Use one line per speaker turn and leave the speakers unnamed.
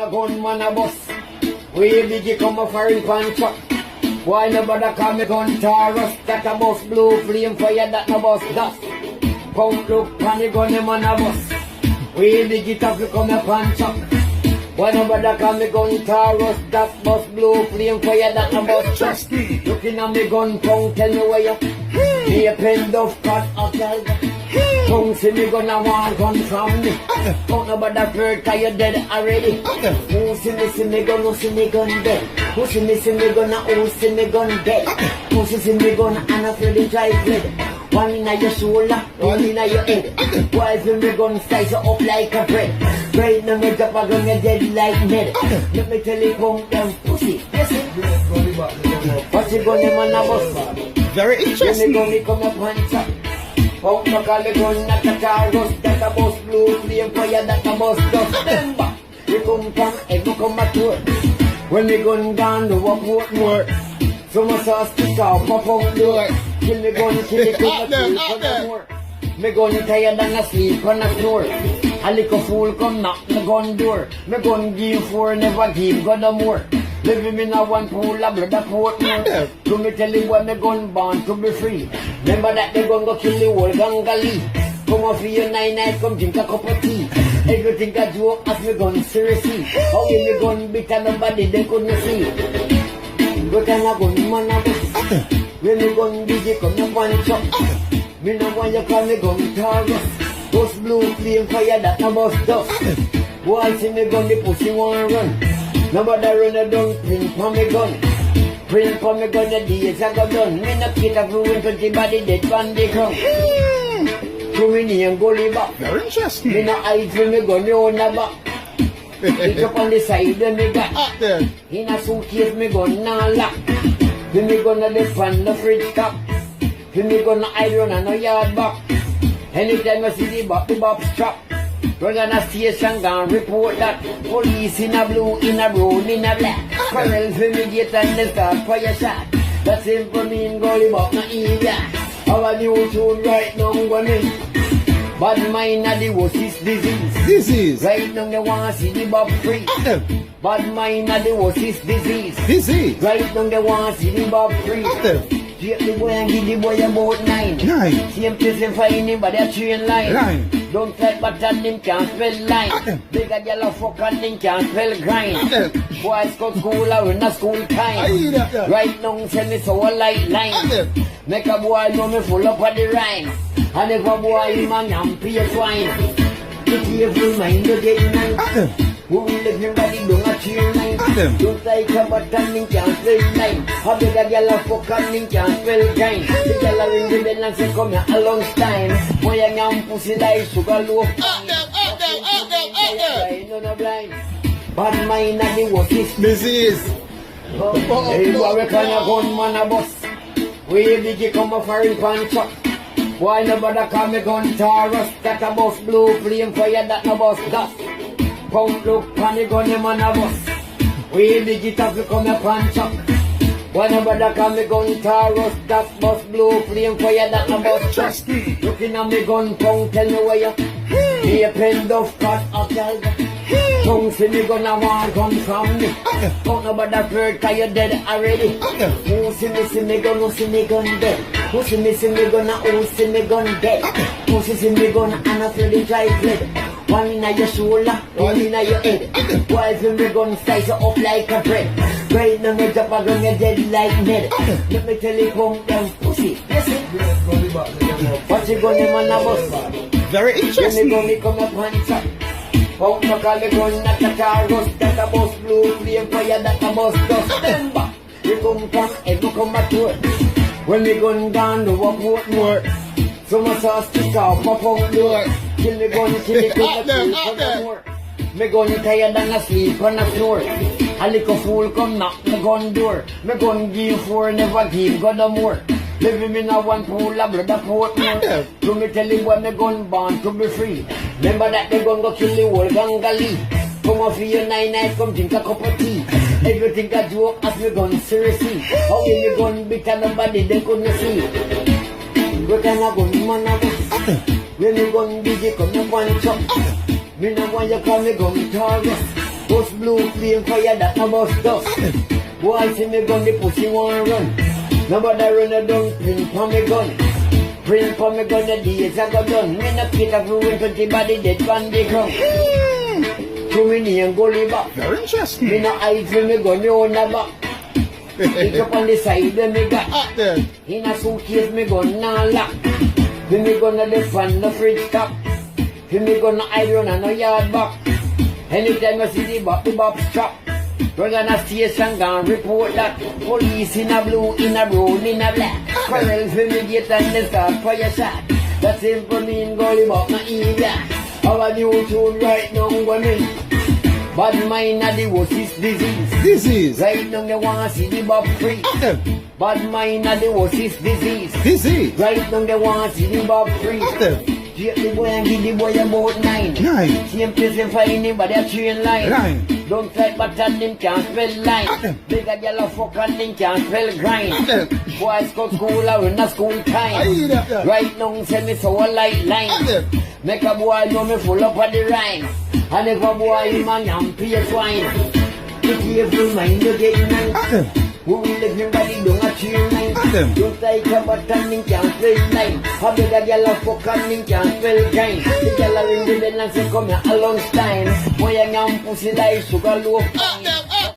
a gunman a bus. We biggie come a foreign contract. Why nobody call me gun Taurus? That a bus blue flame fire that no bus dust. Come look pan the gun man a bus. We biggie tough you come a contract. Why nobody call me gun Taurus? That bus blue flame fire that no bus dust. Looking at me gun tongue tell me where you. Me a pen of cut of tiger. Tongue see me gonna want gun from me. Don't nobody hurt cause you dead already. Who see me gun, who see me gun dead. Who see me gonna, who see me gun dead. Who see me gonna and I feel the drive blade. One in your shoulder, one in your head. Why feel me gun slice you up like a bread. Right now me drop a gun you dead like Ned. Let me tell you come down pussy. Yes it. What's it gun man a bus?
Very interesting.
When me come up one shot. Punk no call the gun not a Taurus. That a bus blue flame fire that a bus dust. Remember, we come from egg, we come at work. When me gun down, do a port more. So my sauce stick out, my punk door. Kill me gun, kill it, kill the fool, come more. Me gun tired and asleep and a snore. A little fool come knock the gun door. Me gun give four, never give God no more. Living in a one pool of blood, a port more. To me tell you when me gun born to be free. Remember that they gun go kill the whole gangali. Come off for your 9 nights, come drink a cup of tea. Everything a joke as me gun seriously. How give me gun bitter nobody they couldn't see. But I'm a gun man a bus. When me gun busy come up one chop. Me no want you call me gun Taurus. Those blue flame fire that no bus dust. Boy see me gun the pussy wanna run. Nobody run a down print for me gun. Print for me gun the days I got done. Me no kid of ruin to the body dead on the ground. To me name Gully back.
Very interesting.
Me no hide for me gun me on the back. Pick up on the side of me back.
Up there.
In a suitcase me gun now lock. Me gonna defend the fridge top. Me gonna iron on a yard back. Anytime I see the box strap. Run on a station gun report that. Police in a blue, in a brown, in a black. Colonel for me get and they start fire shot. That's simple mean Gully back no evil. Our new tune right now going. Bad mind of the worstest disease. Right now they wanna see the Bob free. Bad mind of the worstest disease. Right now they wanna see the Bob free. Take the boy and give the boy about 9. Same place and find him by their train line. Don't fight but and him can't spell line. Bigger yellow fuck and him can't spell grind. Boys go school or in a school time. Right now send me so a light line. Make a boy know me full up of the rhyme. And if a boy him a yam pay swine. The careful mind you get nine. Who will let him body don't a cheer line. Don't like a button him can't spell line. A bigger yellow fuck and him can't spell grind. The yellow ring the bell and say come here a long time. Boy a yam pussy like sugar loaf. No blind. Bad mind and the worstest
Disease.
Hey, boy, we can a gunman a bus. We biggie come a foreign contract. Why nobody call me gun Taurus? That a bus blue flame fire that no bus dust. Come look pan the gun man a bus. We biggie tough you come a contract. Why nobody call me gun Taurus? That bus blue flame fire that no bus dust. Looking at me gun tongue tell me where you. Me a pen of cut of tiger. Tongue see me gonna want gun from me. Don't nobody hurt cause you dead already. Who see me gun, who see me gun dead. Who see me gonna, who see me gun dead. Who see me gonna and I feel the drive blade. One in your shoulder, one in your head. Why feel me gun slice you up like a bread. Right now me drop a gun you dead like Ned. Let me tell you come down pussy. Yes it. What's it gun man a bus?
Very interesting.
When me come up one shot. Punk no call the gun not a Taurus. That a bus blue flame fire that a bus dust. Remember, we come from egg, we come at work. When me gun down, do a port more. So my sauce stick out, my punk door. Kill me gun, kill it, kill the more. Me gun tired and asleep and a snore. A little fool come knock the gun door. Me gun give four, never give God no more. Living in a one pool of blood, a port more. To me tell you when me gun born to be free. Remember that they gun go kill the whole gangali. Come off for your 9 nights, come drink a cup of tea. Everything a joke as me gun seriously. How give me gun bitter nobody they couldn't see. We can a gun man a bus. When me gun busy come up one chop. Me no want you call me gun Taurus. Bus blue flame fire that no bus dust. Boy see me gun, the pussy want run. Nobody run a down, print for me gun. Print for me gun, the days I got done. Me not pick up ruin 20 body dead from the ground. To me knee and go live back.
Very interesting.
Me no eyes when me gun, me own a back. Pick up on the side when me got.
Up there.
In a suitcase me gun now lock. When me gonna defend the fridge top. When me gonna iron and no yard box. Anytime I see the bop strap. We're gonna station gun report that. Police in a blue, in a brown, in a black. Quarrels when me get and they start fire shot. That simple mean gully bop no eager. Our new tune right now women. Bad mind are the worstest disease.
Disease.
Right now they wanna see the bob free.
Up there.
Bad mind are the worstest disease.
Disease.
Right now they want to see the bob free.
Up there.
Take the boy and give the boy about 9.
9.
Same place and find him by their train line.
9.
Don't try but and them can't spell line. Bigger girl a fuck and them can't spell grind. Boys go school or in a school
I
time.
hear that. Yeah.
Right now send me so a light line. Make a boy know me full up of the rhyme. And if a boy him a yam pay swine. Be careful mind you get nine. Who will live him body down a chain line. Don't take a button and can't spell line. A bigger girl a fuck and him can't spell grind. The girl a ring the bell and say come here a lunchtime. Boy a yam pussy like sugar loaf.